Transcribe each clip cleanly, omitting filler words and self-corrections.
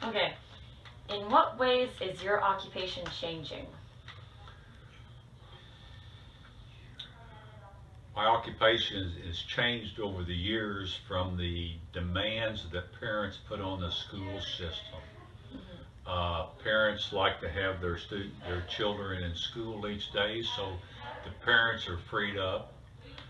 Okay. In what ways is your occupation changing? My occupation has changed over the years from the demands that parents put on the school system. Hmm. Parents like to have their children in school each day, so the parents are freed up.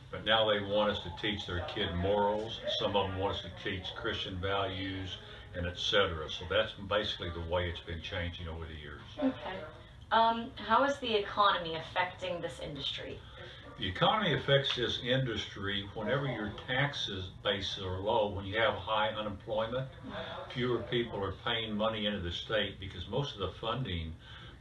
But now they want us to teach their kid morals. Some of them want us to teach Christian values and etc. So that's basically the way it's been changing over the years. Okay. How is the economy affecting this industry? The economy affects this industry whenever your taxes bases are low, when you have high unemployment, fewer people are paying money into the state because most of the funding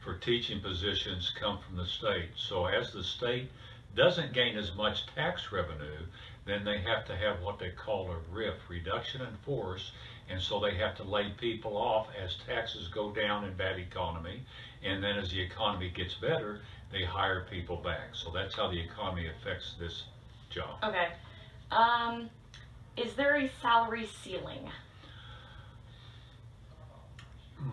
for teaching positions come from the state. So as the state doesn't gain as much tax revenue, then they have to have what they call a RIF, reduction in force, and so they have to lay people off as taxes go down in bad economy, and then as the economy gets better, they hire people back. So that's how the economy affects this job. Okay. Um, is there a salary ceiling?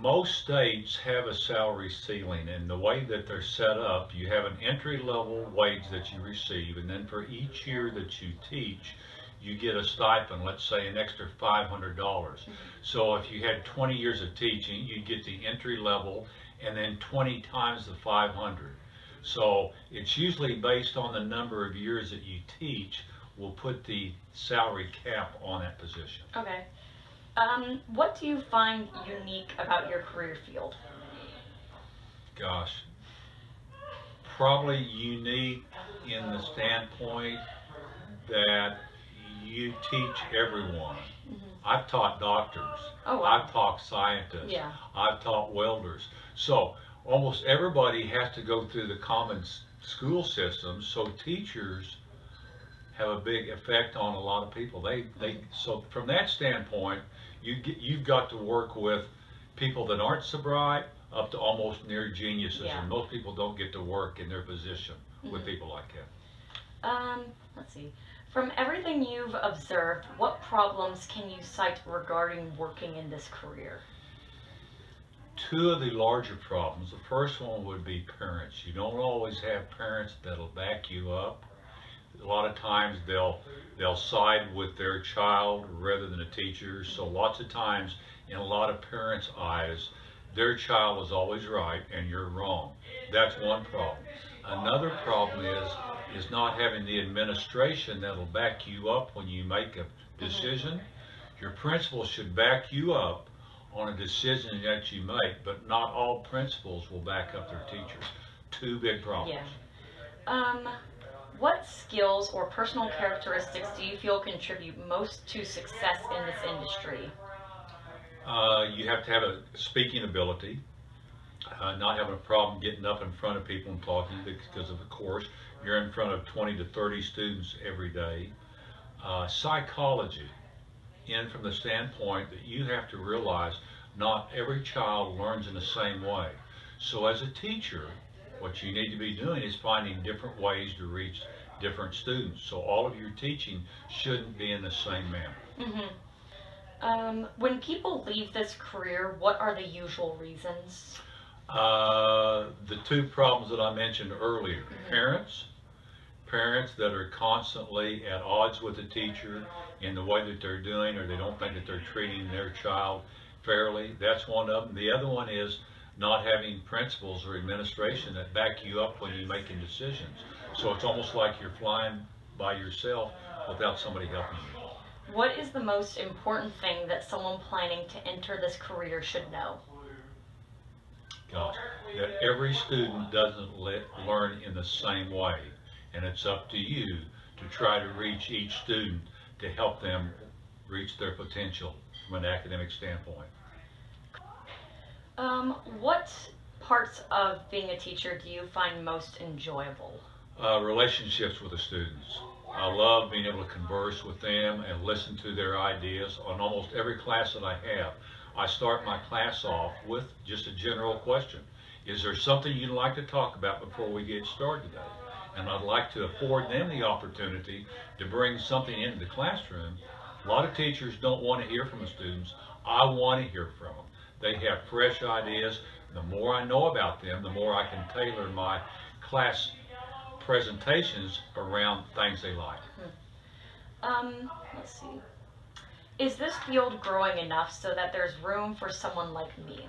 Most states have a salary ceiling, and the way that they're set up, you have an entry level wage that you receive, and then for each year that you teach, you get a stipend, let's say an extra $500. So if you had 20 years of teaching, you'd get the entry level and then 20 times the 500. So it's usually based on the number of years that you teach, will put the salary cap on that position. Okay. What do you find unique about your career field? Gosh, probably unique in the standpoint that you teach everyone. Hmm. I've taught doctors, Oh, wow. I've taught scientists, Yeah. I've taught welders. So almost everybody has to go through the common school system. So teachers have a big effect on a lot of people. So from that standpoint, you've got to work with people that aren't so bright up to almost near geniuses, Yeah. and most people don't get to work in their position with Hmm. people like that. Let's see. From everything you've observed, what problems can you cite regarding working in this career? Two of the larger problems. The first one would be parents. You don't always have parents that'll back you up. A lot of times they'll side with their child rather than a teacher. So lots of times, in a lot of parents' eyes, their child is always right and you're wrong. That's one problem. Another problem is not having the administration that'll back you up when you make a Hmm. decision. Your principal should back you up on a decision that you make, but not all principals will back up their teachers. Two big Yeah. problems. Um, what skills or personal characteristics do you feel contribute most to success in this industry? You have to have a speaking ability, not having a problem getting up in front of people and talking because of course you're in front of 20 to 30 students every day. Psychology, in from the standpoint that you have to realize not every child learns in the same way. So as a teacher, what you need to be doing is finding different ways to reach different students. So all of your teaching shouldn't be in the same manner. Hmm. When people leave this career, what are the usual reasons? The two problems that I mentioned earlier, Hmm. parents that are constantly at odds with the teacher in the way that they're doing, or they don't think that they're treating their child fairly. That's one of them. The other one is not having principals or administration that back you up when you're making decisions. So it's almost like you're flying by yourself without somebody helping you. What is the most important thing that someone planning to enter this career should know? Gosh, that every student doesn't learn in the same way, and it's up to you to try to reach each student to help them reach their potential from an academic standpoint. What parts of being a teacher do you find most enjoyable? Relationships with the students. I love being able to converse with them and listen to their ideas. On almost every class that I have, I start my class off with just a general question. Is there something you'd like to talk about before we get started today? And I'd like to afford them the opportunity to bring something into the classroom. A lot of teachers don't want to hear from the students. I want to hear from them. They have fresh ideas. The more I know about them, the more I can tailor my class presentations around things they like. Let's see. Is this field growing enough so that there's room for someone like me?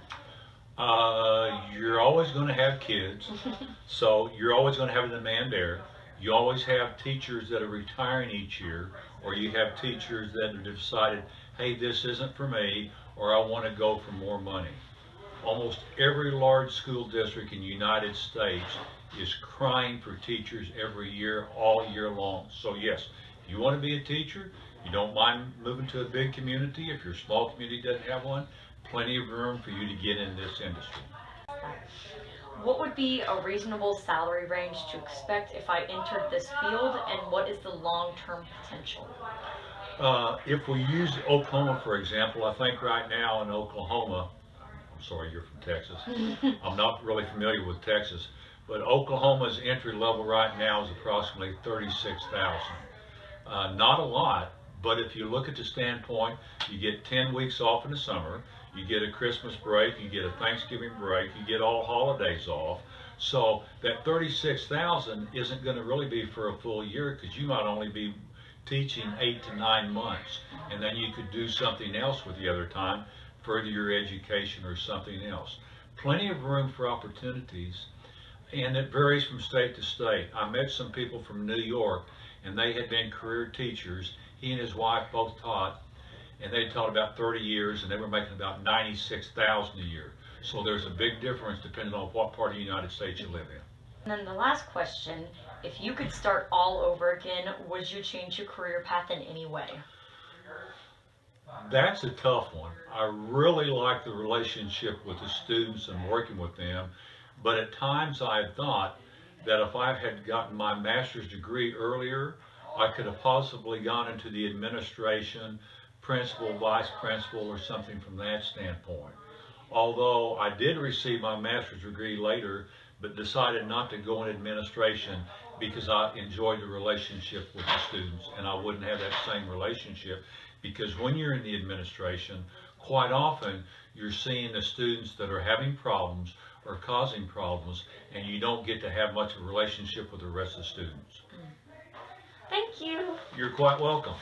You're always going to have kids, so you're always going to have a demand there. You always have teachers that are retiring each year, or you have teachers that have decided, hey, this isn't for me, or I want to go for more money. Almost every large school district in the United States is crying for teachers every year, all year long. So yes, if you want to be a teacher, you don't mind moving to a big community. If your small community doesn't have one, plenty of room for you to get in this industry. What would be a reasonable salary range to expect if I entered this field, and what is the long-term potential? If we use Oklahoma, for example, I think right now in Oklahoma, I'm sorry, you're from Texas. I'm not really familiar with Texas, but Oklahoma's entry level right now is approximately 36,000. Not a lot, but if you look at the standpoint, you get 10 weeks off in the summer, you get a Christmas break, you get a Thanksgiving break, you get all holidays off. So that 36,000 isn't going to really be for a full year, because you might only be teaching 8 to 9 months, and then you could do something else with the other time, further your education or something else. Plenty of room for opportunities, and it varies from state to state. I met some people from New York, and they had been career teachers. He and his wife both taught, and they taught about 30 years, and they were making about 96,000 a year. So there's a big difference depending on what part of the United States you live in. And then the last question, if you could start all over again, would you change your career path in any way? That's a tough one. I really like the relationship with the students and working with them, but at times I've thought that if I had gotten my master's degree earlier, I could have possibly gone into the administration, principal, vice principal, or something from that standpoint. Although I did receive my master's degree later, but decided not to go in administration because I enjoyed the relationship with the students, and I wouldn't have that same relationship, because when you're in the administration, quite often you're seeing the students that are having problems or causing problems, and you don't get to have much of a relationship with the rest of the students. Thank you. You're quite welcome.